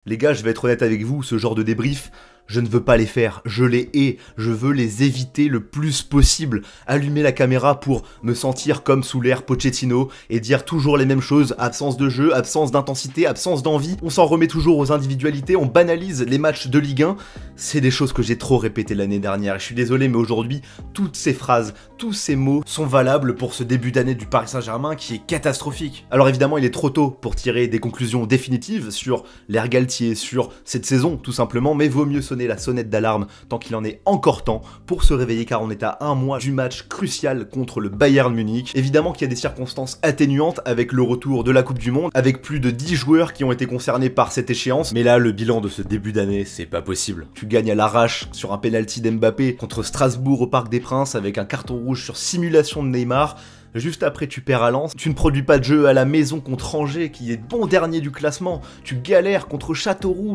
Les gars, je vais être honnête avec vous, ce genre de débrief, je ne veux pas les faire, je les hais, je veux les éviter le plus possible. Allumer la caméra pour me sentir comme sous l'ère Pochettino et dire toujours les mêmes choses, absence de jeu, absence d'intensité, absence d'envie, on s'en remet toujours aux individualités, on banalise les matchs de Ligue 1, c'est des choses que j'ai trop répétées l'année dernière. Je suis désolé, mais aujourd'hui, toutes ces phrases, tous ces mots sont valables pour ce début d'année du Paris Saint-Germain qui est catastrophique. Alors évidemment, il est trop tôt pour tirer des conclusions définitives sur l'ère Galtier, sur cette saison tout simplement, mais vaut mieux sonner la sonnette d'alarme tant qu'il en est encore temps pour se réveiller, car on est à un mois du match crucial contre le Bayern Munich. Évidemment qu'il y a des circonstances atténuantes avec le retour de la Coupe du Monde, avec plus de 10 joueurs qui ont été concernés par cette échéance, mais là le bilan de ce début d'année, c'est pas possible. Tu gagnes à l'arrache sur un penalty d'Mbappé contre Strasbourg au Parc des Princes avec un carton rouge sur simulation de Neymar. Juste après, tu perds à Lens, tu ne produis pas de jeu à la maison contre Angers, qui est bon dernier du classement, tu galères contre Châteauroux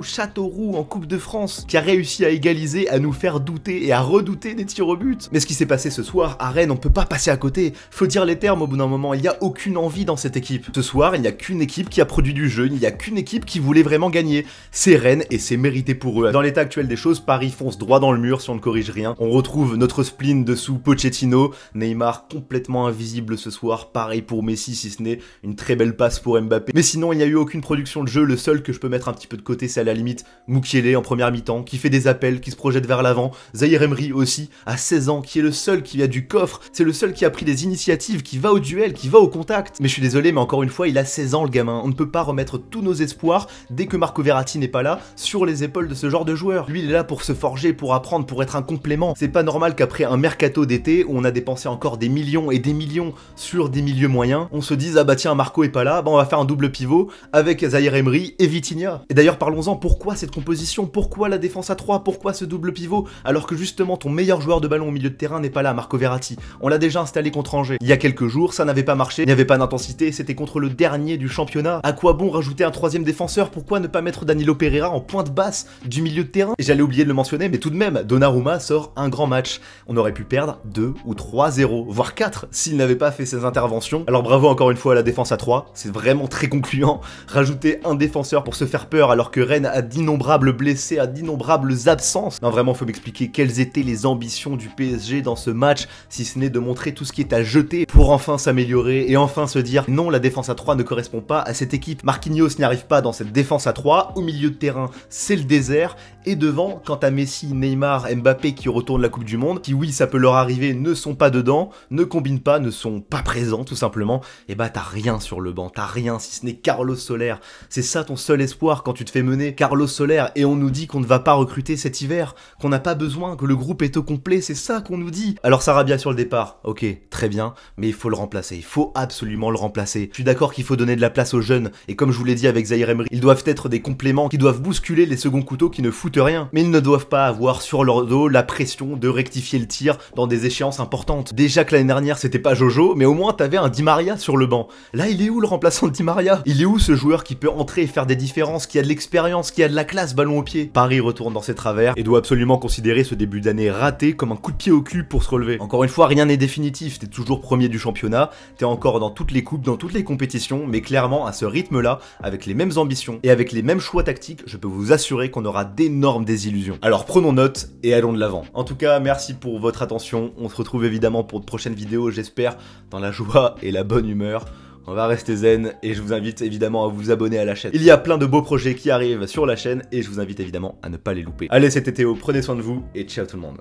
en Coupe de France, qui a réussi à égaliser, à nous faire douter et à redouter des tirs au but. Mais ce qui s'est passé ce soir, à Rennes, on peut pas passer à côté, faut dire les termes au bout d'un moment, il y a aucune envie dans cette équipe. Ce soir, il n'y a qu'une équipe qui a produit du jeu, il n'y a qu'une équipe qui voulait vraiment gagner, c'est Rennes et c'est mérité pour eux. Dans l'état actuel des choses, Paris fonce droit dans le mur si on ne corrige rien, on retrouve notre spleen dessous Pochettino, Neymar complètement invisible ce soir, pareil pour Messi si ce n'est une très belle passe pour Mbappé. Mais sinon il n'y a eu aucune production de jeu, le seul que je peux mettre un petit peu de côté c'est à la limite Mukiele en première mi-temps, qui fait des appels, qui se projette vers l'avant, Zahir Emery aussi, à 16 ans, qui est le seul qui a du coffre, c'est le seul qui a pris des initiatives, qui va au duel, qui va au contact. Mais je suis désolé, mais encore une fois il a 16 ans le gamin, on ne peut pas remettre tous nos espoirs, dès que Marco Verratti n'est pas là, sur les épaules de ce genre de joueur. Lui il est là pour se forger, pour apprendre, pour être un complément. C'est pas normal qu'après un mercato d'été, où on a dépensé encore des millions et des millions sur des milieux moyens, on se dise ah bah tiens Marco est pas là, bah on va faire un double pivot avec Zahir Emery et Vitinha. Et d'ailleurs parlons-en, pourquoi cette composition, pourquoi la défense à 3, pourquoi ce double pivot, alors que justement ton meilleur joueur de ballon au milieu de terrain n'est pas là, Marco Verratti. On l'a déjà installé contre Angers il y a quelques jours, ça n'avait pas marché, il n'y avait pas d'intensité, c'était contre le dernier du championnat. À quoi bon rajouter un troisième défenseur, pourquoi ne pas mettre Danilo Pereira en pointe basse du milieu de terrain? Et j'allais oublier de le mentionner, mais tout de même, Donnarumma sort un grand match. On aurait pu perdre 2 ou 3-0, voire 4 s'il n'avait pas fait ses interventions. Alors bravo encore une fois à la défense à 3, c'est vraiment très concluant. Rajouter un défenseur pour se faire peur alors que Rennes a d'innombrables blessés, a d'innombrables absences. Non vraiment faut m'expliquer quelles étaient les ambitions du PSG dans ce match, si ce n'est de montrer tout ce qui est à jeter pour enfin s'améliorer et enfin se dire non, la défense à 3 ne correspond pas à cette équipe. Marquinhos n'y arrive pas dans cette défense à 3, au milieu de terrain c'est le désert, et devant, quant à Messi, Neymar, Mbappé qui retournent la Coupe du Monde, qui oui ça peut leur arriver, ne sont pas dedans, ne combinent pas, ne sont pas présents tout simplement, et bah t'as rien sur le banc, t'as rien si ce n'est Carlos Soler. C'est ça ton seul espoir quand tu te fais mener, Carlos Soler, et on nous dit qu'on ne va pas recruter cet hiver, qu'on n'a pas besoin, que le groupe est au complet, c'est ça qu'on nous dit. Alors Sarabia sur le départ, ok, très bien, mais il faut le remplacer, il faut absolument le remplacer. Je suis d'accord qu'il faut donner de la place aux jeunes, et comme je vous l'ai dit avec Zahir Emery, ils doivent être des compléments qui doivent bousculer les seconds couteaux qui ne foutent rien, mais ils ne doivent pas avoir sur leur dos la pression de rectifier le tir dans des échéances importantes. Déjà que l'année dernière c'était pas Jojo, mais au moins t'avais un Di Maria sur le banc. Là il est où le remplaçant de Di Maria? Il est où ce joueur qui peut entrer et faire des différences, qui a de l'expérience, qui a de la classe ballon au pied? Paris retourne dans ses travers et doit absolument considérer ce début d'année raté comme un coup de pied au cul pour se relever. Encore une fois, rien n'est définitif, t'es toujours premier du championnat, t'es encore dans toutes les coupes, dans toutes les compétitions, mais clairement à ce rythme là, avec les mêmes ambitions et avec les mêmes choix tactiques, je peux vous assurer qu'on aura d'énormes désillusions. Alors prenons note et allons de l'avant. En tout cas, merci pour votre attention, on se retrouve évidemment pour de prochaines vidéos, j'espère, dans la joie et la bonne humeur. On va rester zen et je vous invite évidemment à vous abonner à la chaîne. Il y a plein de beaux projets qui arrivent sur la chaîne et je vous invite évidemment à ne pas les louper. Allez, c'était Théo, prenez soin de vous et ciao tout le monde.